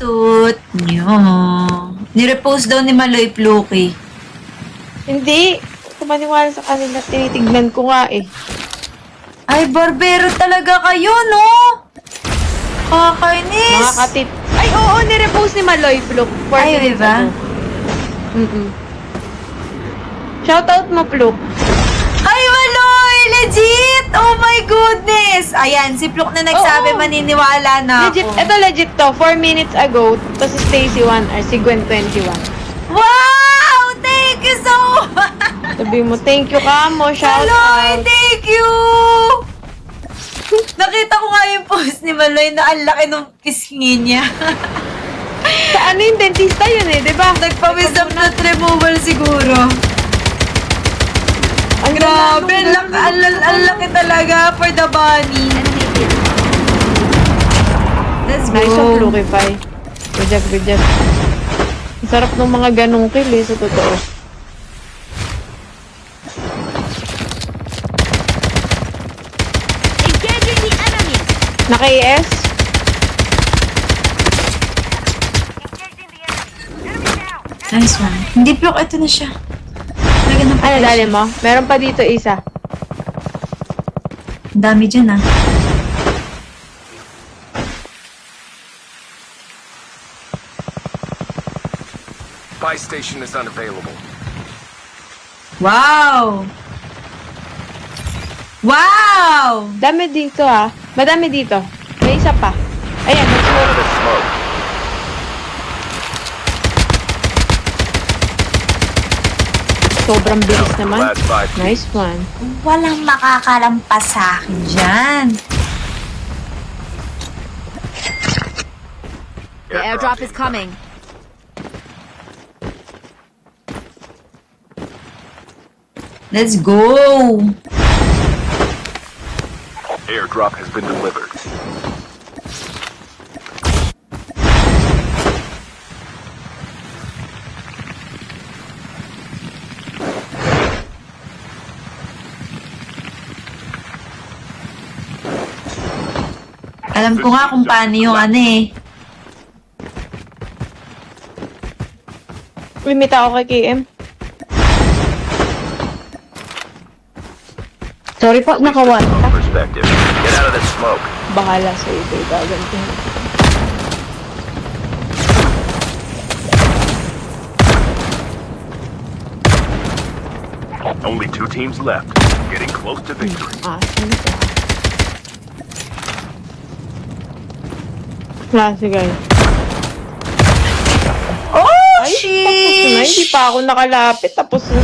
tutut nyo. Nirepost daw ni Maloy Pluki. Hindi. Kumaniwala sa kanila. Tinitignan ko nga eh. Ay, barbero talaga kayo, no? Kakainis. Mga katip. Ay, oo, nirepost ni Maloy Pluk. Ay, diba? Shoutout mo, Pluk. Ay, Maloy! Legit! Oh my goodness! Ayan, si Pluk na nagsabi, Oo. maniniwala na Legit. ako. Ito legit to. 4 minutes ago. Tapos si Stacy 1 or si Gwen 21. Wow! Thank you so much! Sabi mo, thank you ka mo. Maloy, Shoutout. thank you! Nakita ko nga yung post ni Maloy na ang laki ng pisngi niya. Sa ano yung dentista yun eh, di ba? Nagpa-wisdom tooth removal siguro. Ang Grabe, ang laki talaga for the bunny. Let's go. Nice of Plukify. Good job, good job. Ang sarap ng mga ganong kill eh, sa totoo. Engaging the enemy. Naka-ES? Nice one. Hindi Pluk, ito na siya. Lagyan ng Ano patay dali siya. mo? Meron pa dito isa. Ang dami dyan, ah. Buy station is unavailable. Wow! Wow! Dami dito ah. Madami dito. May isa pa. Ayan, Out of the smoke. sobrang bilis naman. Last 5 teams. Nice one. Walang makakalampas sa akin dyan. The airdrop is coming. Let's go! Airdrop has been delivered. Alam ko nga kung paano yung ano eh. Limita ako kay KM. Sorry po, nakawan. Perspective. Get out of the smoke. Bahala sa ito, gagantihan. Only 2 teams left. Getting close to victory. Asan ka? Klase guys. Oh, Ay, tapos na. Hindi sheesh! pa ako nakalapit. Tapos na.